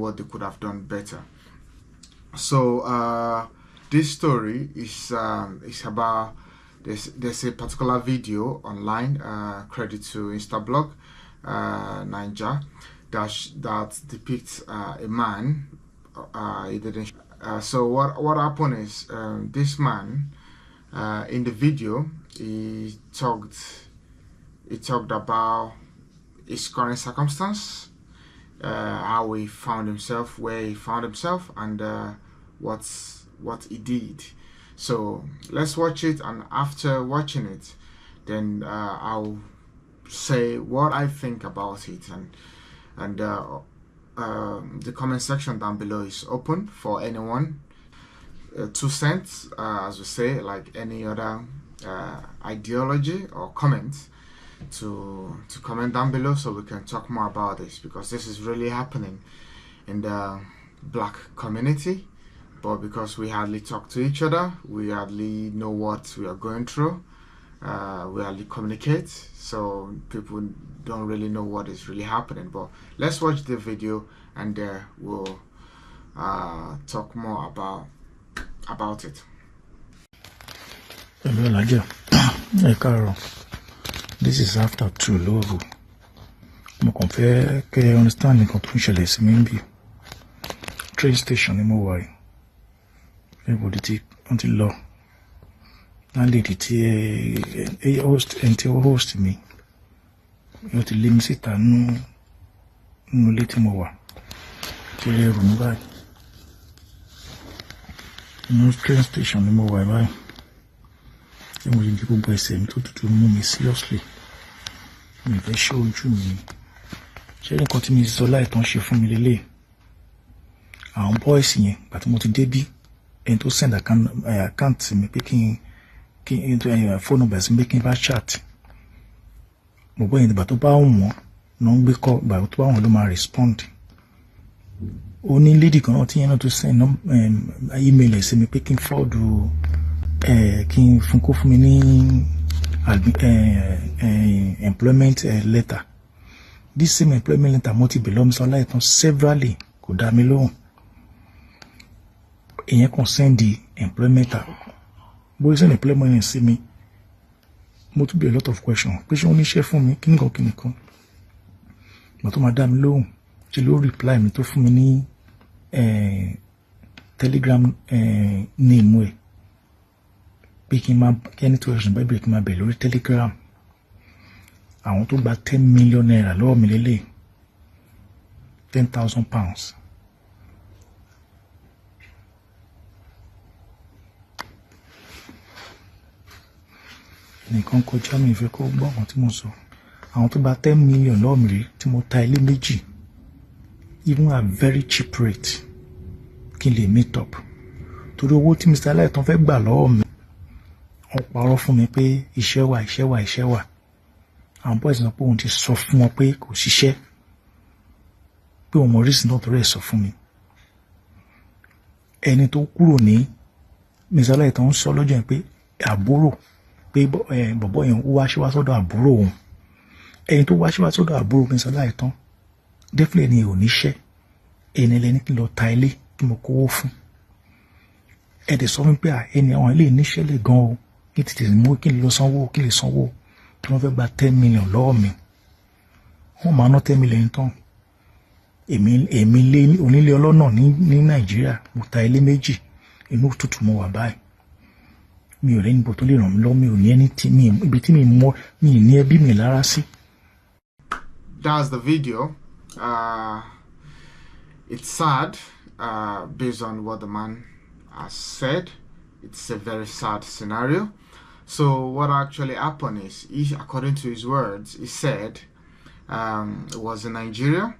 what they could have done better. So this story is about there's a particular video online, credit to Instablog Ninja, that depicts a man. He didn't. So what happened is, this man in the video, he talked about his current circumstance, how he found himself, where he found himself, and what he did. So let's watch it, and after watching it, then I'll say what I think about it, and the comment section down below is open for anyone. 2 cents, as we say, like any other ideology or comment, to comment down below, so we can talk more about this, because this is really happening in the black community. But because we hardly talk to each other, we hardly know what we are going through, we hardly communicate, so people don't really know what is really happening. But let's watch the video, and we'll talk more about it. Hello, Nadia. This is after true love. Mo kàn fẹ́ kẹ́ understand nǹkan tó ń ṣẹlẹ̀ sí mi níbí. Train station ni mo wà yìí. Everybody ti wọ́n ti lọ. Landlady tí host mi. Yóò ti lé mi síta nínú ilé tí mo wà. Tí ilé ẹrù mi báyìí. Inú train station ni mo wà báyìí. Tí mo yí gbogbo ẹsẹ̀ mi tó tutù mú mi seriously. Mi fẹ́ ṣe ojú mi. Ṣé nǹkan tí mi sọ láìtàn ṣe fún mi lélẹ̀? Àwọn boys yẹn, gbà tí mo ti débí, ẹni tó send account mi pé kí n phone number sí mi kí n bá chat. Mo gbọ́ yẹn ìgbà tó bá wọ́n náà ń gbé call, ìgbà tó bá wọ́n ló máa respond. Ó ní lady kan náà tí yẹn náà tó send email sí mi pé kí n forward kí n kó fún mi ní employment letter. This same employment letter mo ti bẹ̀ lọ́wọ́ mi sọ láìtàn severally, kò dá mi lóhùn. Èyàn kan send the employment letter. Bó ṣe employment yẹn sí mi, mo tún bẹ̀ a lot of questions pé ṣé wọ́n níṣẹ́ fún mi kí nìkan. Mo tó máa dá mi lóhùn, ṣe ló reply mi tó fún mi ní telegram name ẹ̀. Pé kí ẹni tó ẹ̀sùn bẹ́ẹ̀ bẹ̀rẹ̀ kí n máa bẹ̀ lórí telegram. Àwọn tó gba 10 million naira lọ́wọ́ mi lélẹ̀, 10,000 pounds. Nìkan kọjá mi ìfẹ́ kó gbọ́ ọ̀kan tí mo sọ. Àwọn tó gba 10 million lọ́wọ́ mi rí tí mo ta ilé méjì, even at very cheap rate, kí n lè meet up. Torí owó tí Mr. Aláìtàn fẹ́ gbà lọ́wọ́ mi, wọ́n parọ́ fún mi pé iṣẹ́ wà. Àwọn boys náà pé òun ti sọ fún wọn pé kò ṣiṣẹ́, pé òun mọ reason náà tó rẹ̀ sọ fún mi. Ẹni tó kúrò ní Mr. Aláìtàn ń sọ lọ́jọ́ yẹn pé àbúrò, pé bọ̀bọ̀ yẹn wá sọ́dọ̀ àbúrò òun. Ẹni tó wá sọ́dọ̀ àbúrò Mr. Aláìtàn definitely ni ò níṣẹ́. Ẹni lẹni kí n lọ ta ilé kí mo kówó fún. Ẹ̀dẹ̀ sọ fún pé ẹni àwọn ilé níṣẹ́ lè gan o, kí tètè mú kí n lọ sanwó, kí lè sanwó. Tí wọ́n fẹ́ gba 10 million lọ́wọ́ mi, wọ́n máa ná 10 million tán. Èmi lé onílé ọlọ́nà ní Nàìjíríà, mo ta ilé méjì, inú tútù mo wà báyìí. Mi ò rẹ́ni bò tó lè ràn mí lọ́wọ́, mi ò ní ẹni tí ibi tí mi ní ẹbí mi lára sí. That's the video. It's sad, based on what the man has said. It's a very sad scenario. So what actually happened is, according to his words, he said it was in Nigeria,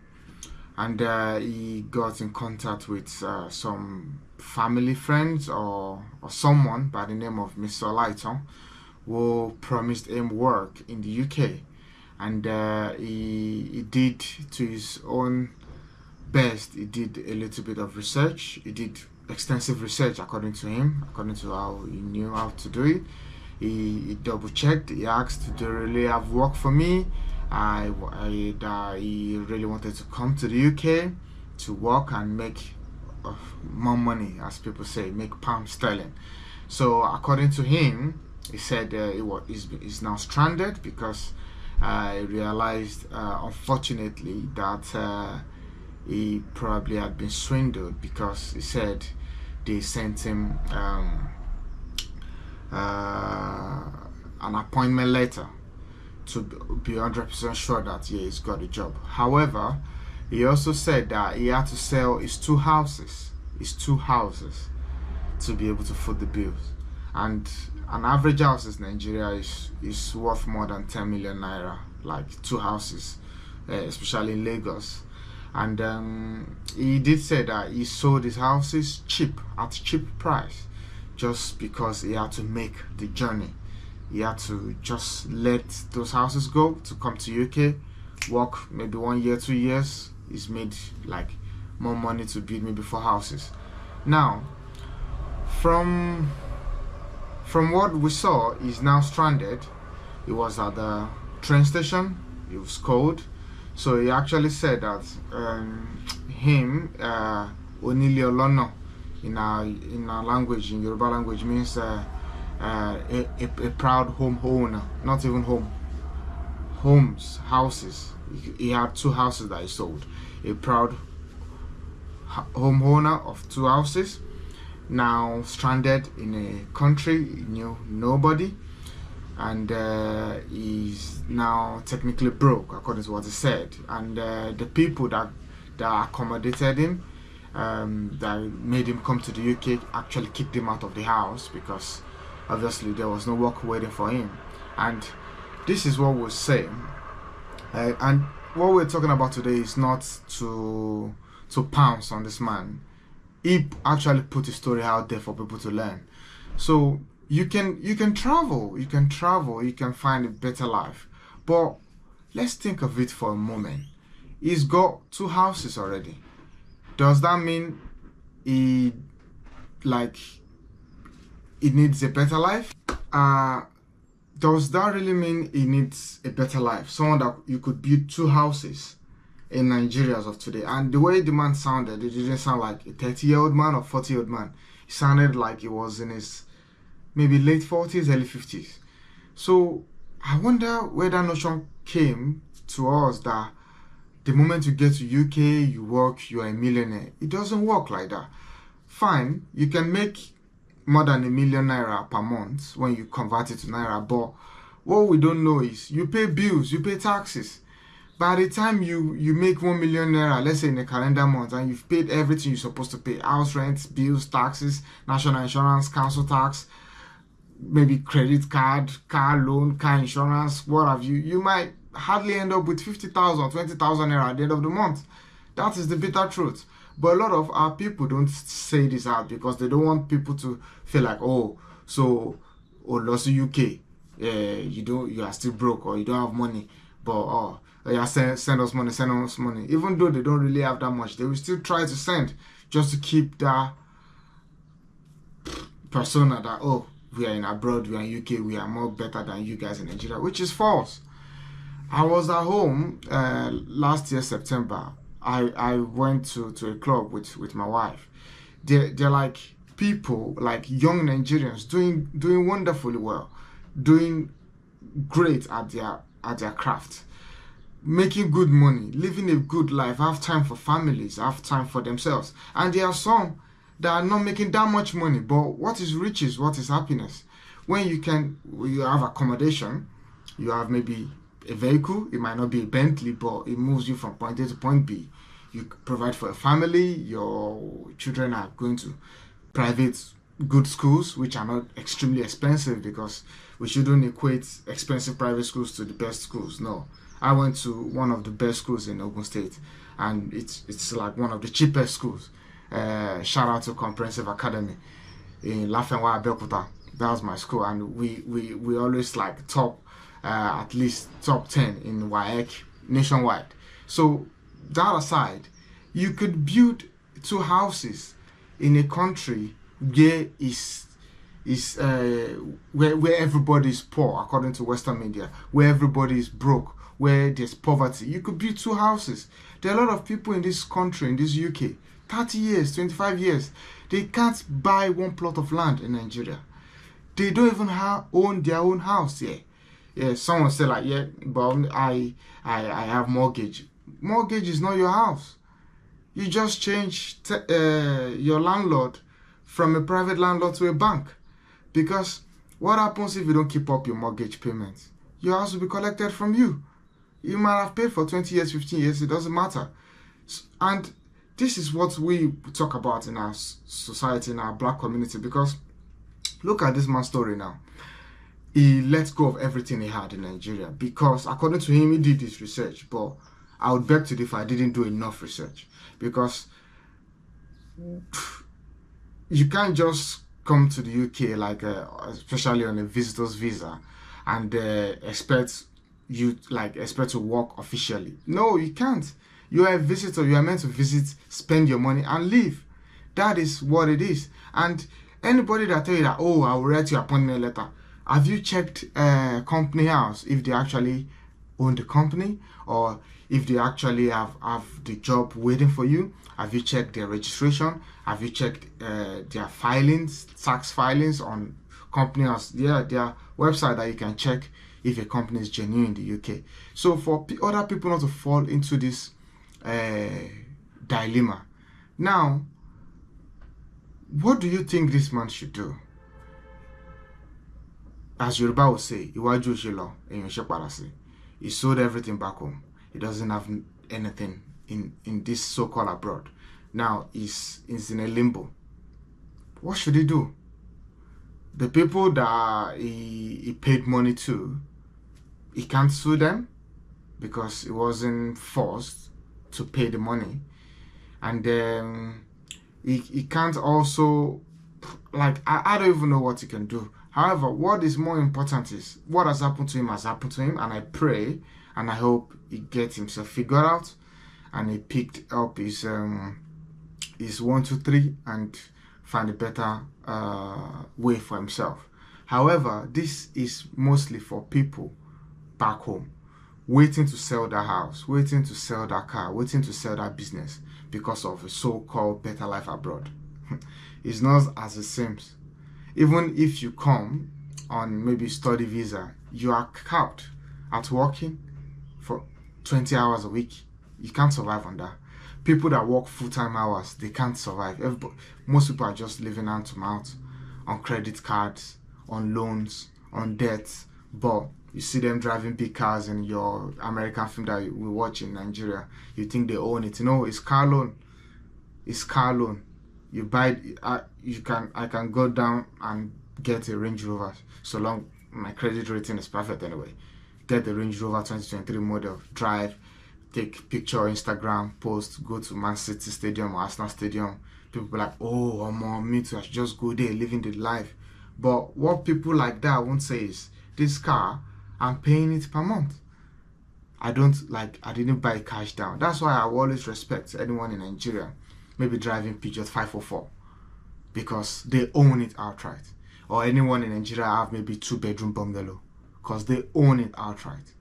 and he got in contact with some family friends or someone by the name of Mr. Aláìtàn, who promised him work in the UK, and he did to his own best. He did a little bit of research. He did extensive research, according to him, according to how he knew how to do it. He double checked. He asked, "Do you really have work for me?" He really wanted to come to the UK, work and make more money, as people say, make pound sterling. So according to him, he said he's now stranded because he realized, unfortunately, that he probably had been swindled, because he said they sent him an appointment letter to be 100% sure that he's got a job. However, he also said that he had to sell his two houses to be able to foot the bills. And an average house in Nigeria is worth more than 10 million naira, like two houses, especially in Lagos. And he did say that he sold his houses at cheap price, just because he had to make the journey. He had to just let those houses go to come to UK, work maybe 1 year, 2 years. He's made like more money to build maybe 4 houses. Now, from what we saw, he's now stranded. He was at the train station. He was cold. So he actually said that him, Onili Olono, in our language, in Yoruba language, means a proud home owner. Not even houses. He had 2 houses that he sold. A proud homeowner of 2 houses, now stranded in a country he knew nobody, and he's now technically broke, according to what he said. And the people that accommodated him, that made him come to the UK, actually kicked him out of the house, because obviously there was no work waiting for him. And this is what we're saying, and what we're talking about today is not to pounce on this man. He actually put his story out there for people to learn. So you can travel, you can find a better life. But let's think of it for a moment. He's got 2 houses already. Does that mean he needs a better life? Does that really mean he needs a better life? Someone that you could build 2 houses in Nigeria as of today. And the way the man sounded, it didn't sound like a 30-year-old man or 40-year-old man. He sounded like he was in his maybe late 40s, early 50s. So I wonder where that notion came to us, that the moment you get to UK, you work, you are a millionaire. It doesn't work like that. Fine, you can make more than 1 million naira per month when you convert it to naira, but what we don't know is you pay bills, you pay taxes. By the time you make 1 million naira, let's say in a calendar month, and you've paid everything you're supposed to pay, house rent, bills, taxes, national insurance, council tax, maybe credit card, car loan, car insurance, what have you, you might hardly end up with 50,000, 20,000 naira at the end of the month. That is the bitter truth. But a lot of our people don't say this out, because they don't want people to feel like, lost to UK, you are still broke, or you don't have money, but send us money. Even though they don't really have that much, they will still try to send, just to keep that persona that, we are in abroad, we are in UK, we are more better than you guys in Nigeria, which is false. I was at home last year, September. I went to a club with my wife. They're like people, like young Nigerians, doing wonderfully well, doing great at their craft, making good money, living a good life, have time for families, have time for themselves. And there are some that are not making that much money. But what is riches? What is happiness? When you have accommodation, you have maybe a vehicle. It might not be a Bentley, but it moves you from point A to point B. You provide for a family. Your children are going to private good schools, which are not extremely expensive, because we shouldn't equate expensive private schools to the best schools. No, I went to one of the best schools in Ogun State, and it's like one of the cheapest schools. Shout out to Comprehensive Academy in Lafenwa, Abeokuta. That was my school, and we always like at least top 10 in WAEC nationwide. So that aside, you could build 2 houses in a country where everybody is poor, according to Western media, where everybody is broke, where there's poverty, you could build 2 houses. There are a lot of people in this country, in this UK, 30 years, 25 years, they can't buy 1 plot of land in Nigeria. They don't even own their own house here. Yeah, someone say like, yeah, but I have mortgage. Mortgage is not your house. You just change your landlord from a private landlord to a bank. Because what happens if you don't keep up your mortgage payments? Your house will be collected from you. You might have paid for 20 years, 15 years, it doesn't matter. And this is what we talk about in our society, in our black community, because look at this man's story now. He let go of everything he had in Nigeria because, according to him, he did his research. But I would beg to differ, I didn't do enough research, because you can't just come to the UK, like especially on a visitor's visa, and expect to work officially. No, you can't. You are a visitor. You are meant to visit, spend your money, and leave. That is what it is. And anybody that tell you that, oh, I will write you appointment letter, have you checked company house if they actually own the company, or if they actually have the job waiting for you? Have you checked their registration? Have you checked their filings, tax filings on company house? Yeah, their website that you can check if a company is genuine in the UK. So for other people not to fall into this dilemma. Now, what do you think this man should do? As Yoruba will say, he sold everything back home. He doesn't have anything in this so-called abroad. Now he's in a limbo. What should he do? The people that he paid money to, he can't sue them because he wasn't forced to pay the money. And then he can't also, like, I don't even know what he can do. However, what is more important is what has happened to him has happened to him, and I pray and I hope he gets himself figured out and he picked up his 1, 2, 3 and find a better way for himself. However, this is mostly for people back home waiting to sell their house, waiting to sell their car, waiting to sell their business because of a so-called better life abroad. It's not as it seems. Even if you come on maybe study visa, you are capped at working for 20 hours a week. You can't survive on that. People that work full-time hours, they can't survive. Most people are just living hand to mouth on credit cards, on loans, on debts. But you see them driving big cars in your American film that we watch in Nigeria. You think they own it. No, it's car loan. It's car loan. You buy, I can go down and get a Range Rover, so long my credit rating is perfect anyway. Get the Range Rover 2023 model, drive, take picture, Instagram, post, go to Man City Stadium or Arsenal Stadium. People be like, oh, me too, I should just go there, living the life. But what people like that won't say is, this car, I'm paying it per month. I didn't buy cash down. That's why I always respect anyone in Nigeria maybe driving Peugeot 504 because they own it outright. Or anyone in Nigeria have maybe 2-bedroom bungalow because they own it outright.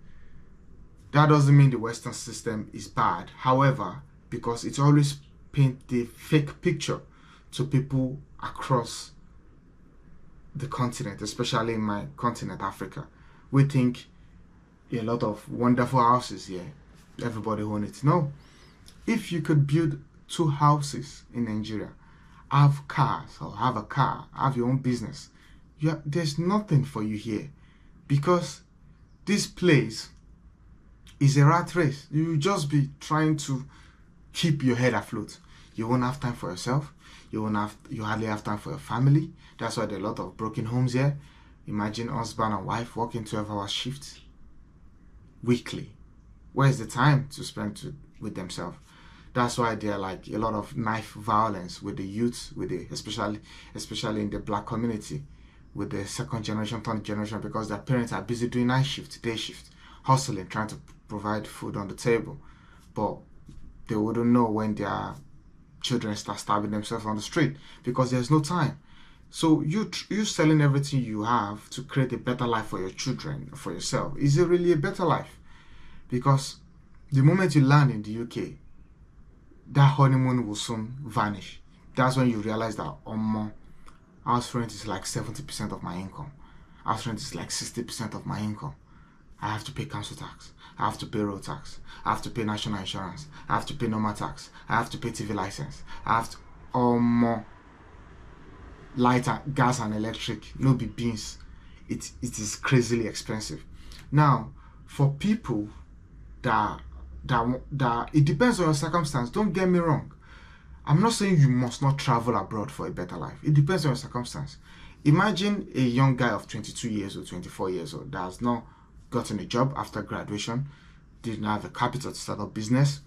That doesn't mean the Western system is bad. However, because it always paints the fake picture to people across the continent, especially in my continent, Africa. We think a lot of wonderful houses here. Everybody owns it. No. If you could build 2 houses in Nigeria, have cars or have a car, have your own business, there's nothing for you here because this place is a rat race. You will just be trying to keep your head afloat. You won't have time for yourself. You hardly have time for your family. That's why there are a lot of broken homes here. Imagine husband and wife working 12-hour shifts weekly. Where's the time to spend with themselves? That's why there are like a lot of knife violence with the youth, especially in the black community, with the second generation, third generation, because their parents are busy doing night shift, day shift, hustling, trying to provide food on the table. But they wouldn't know when their children start stabbing themselves on the street because there's no time. So you selling everything you have to create a better life for your children, for yourself. Is it really a better life? because the moment you land in the UK, that honeymoon will soon vanish. That's when you realize that house rent is like 70% of my income. House rent is like 60% of my income. I have to pay council tax. I have to pay road tax. I have to pay national insurance. I have to pay normal tax. I have to pay TV license. I have to light, gas and electric. No be beans. It is crazily expensive. Now, for people that it depends on your circumstance. Don't get me wrong. I'm not saying you must not travel abroad for a better life. It depends on your circumstance. Imagine a young guy of 22 years old, 24 years old that has not gotten a job after graduation, didn't have the capital to start a business.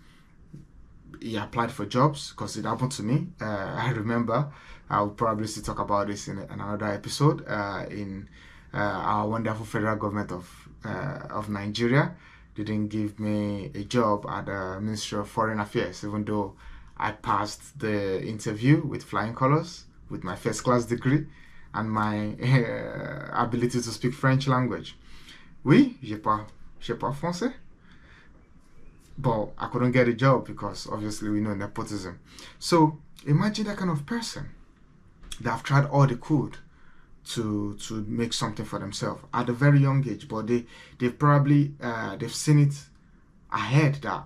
He applied for jobs because it happened to me. I remember. I'll probably still talk about this in another episode. In our wonderful federal government of Nigeria didn't give me a job at the Ministry of Foreign Affairs, even though I passed the interview with flying colors, with my first class degree, and my ability to speak French language. Oui, j'ai pas français. But I couldn't get a job because obviously we know nepotism. So imagine that kind of person that have tried all they could to make something for themselves at a very young age, but they've probably they've seen it ahead that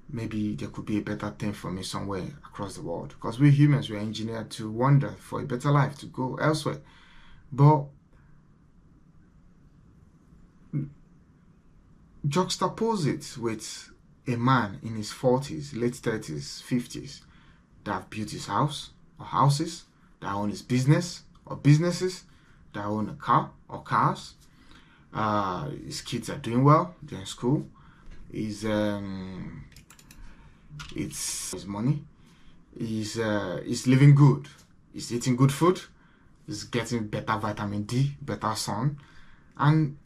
maybe there could be a better thing for me somewhere across the world, because we humans, we're engineered to wander for a better life, to go elsewhere. But juxtapose it with a man in his 40s, late 30s, 50s that have built his house or houses, that own his business or businesses, that own a car or cars. His kids are doing well, they're in school. It's his money. He's living good. He's eating good food. He's getting better vitamin D, better sun, and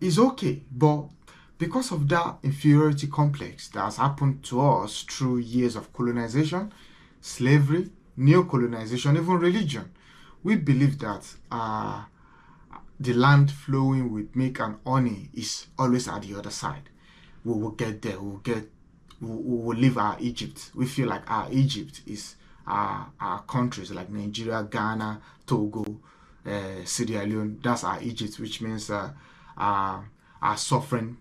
he's okay. But because of that inferiority complex that has happened to us through years of colonization, slavery, neo-colonization, even religion, we believe that the land flowing with milk and honey is always at the other side. We will get there. We will leave our Egypt. We feel like our Egypt is our countries like Nigeria, Ghana, Togo, Sierra Leone. That's our Egypt, which means our suffering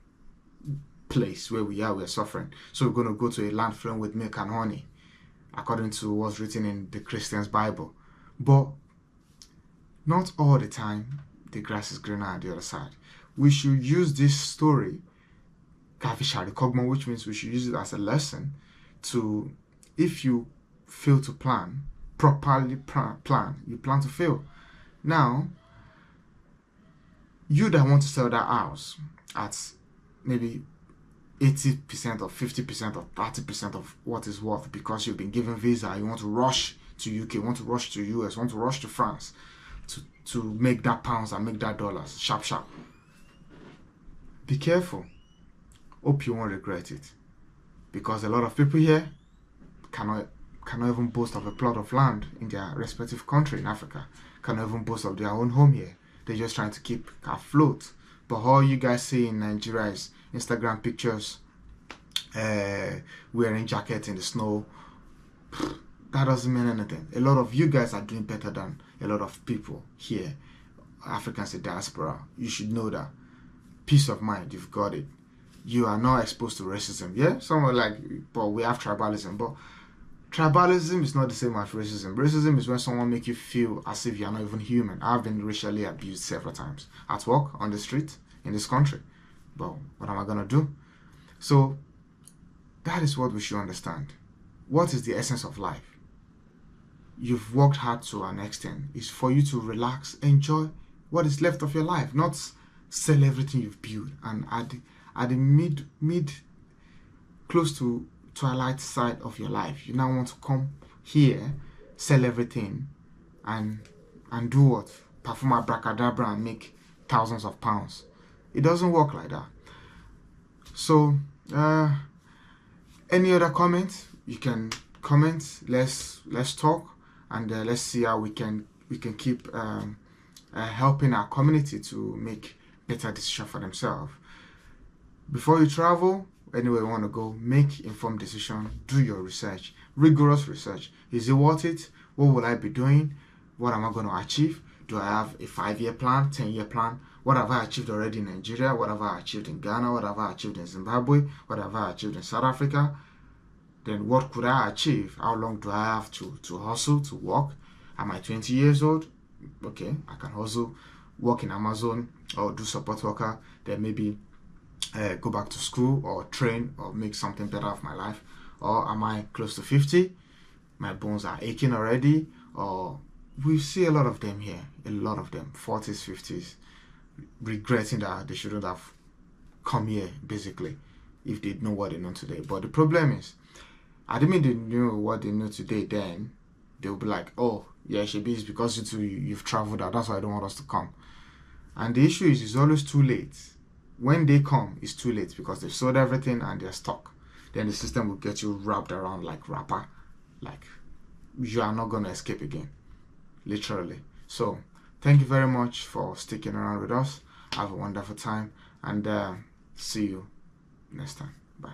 place where we're suffering. So we're going to go to a land flowing with milk and honey, according to what's written in the Christian's Bible. But not all the time the grass is greener on the other side. We should use this story, which means we should use it as a lesson to, if you fail to plan, properly plan, you plan to fail. Now, you that want to sell that house at maybe 80% or 50% or 30% of what it's worth because you've been given visa, you want to rush to UK, want to rush to US, want to rush to France to make that pounds and make that dollars sharp. Be careful. Hope you won't regret it, because a lot of people here cannot even boast of a plot of land in their respective country in Africa, cannot even boast of their own home here. They're just trying to keep afloat. But all you guys see in Nigeria is Instagram pictures, wearing jackets in the snow. That doesn't mean anything. A lot of you guys are doing better than a lot of people here, Africans in diaspora. You should know that. Peace of mind, you've got it. You are not exposed to racism. Yeah, someone like, but we have tribalism. But tribalism is not the same as racism. Racism is when someone makes you feel as if you're not even human. I've been racially abused several times at work, on the street, in this country. But what am I gonna do? So that is what we should understand. What is the essence of life? You've worked hard to an extent. It's for you to relax, enjoy what is left of your life, not sell everything you've built. And at the mid close to twilight side of your life, you now want to come here, sell everything, and do what? Perform abracadabra and make thousands of pounds. It doesn't work like that. So any other comments, you can comment. Let's talk, and let's see how we can keep helping our community to make better decisions for themselves. Before you travel, anywhere you want to go, make informed decision, do your research, rigorous research. Is it worth it? What will I be doing? What am I going to achieve? Do I have a 5-year plan, 10-year plan? What have I achieved already in Nigeria? What have I achieved in Ghana? What have I achieved in Zimbabwe? What have I achieved in South Africa? Then what could I achieve? How long do I have to hustle, to work? Am I 20 years old? Okay, I can hustle, work in Amazon or do support worker, then maybe go back to school or train or make something better of my life. Or am I close to 50? My bones are aching already. Or we see a lot of them here, a lot of them, 40s, 50s, regretting that they shouldn't have come here, basically, if they know what they know today. But the problem is, I didn't mean they knew what they know today, then they'll be like, oh, yeah, Shebi, it's because you've traveled out, that's why I don't want us to come. And the issue is, it's always too late. When they come, it's too late because they've sold everything and they're stuck. Then the system will get you wrapped around like wrapper. Like, you are not going to escape again. Literally. So, thank you very much for sticking around with us. Have a wonderful time. And see you next time. Bye.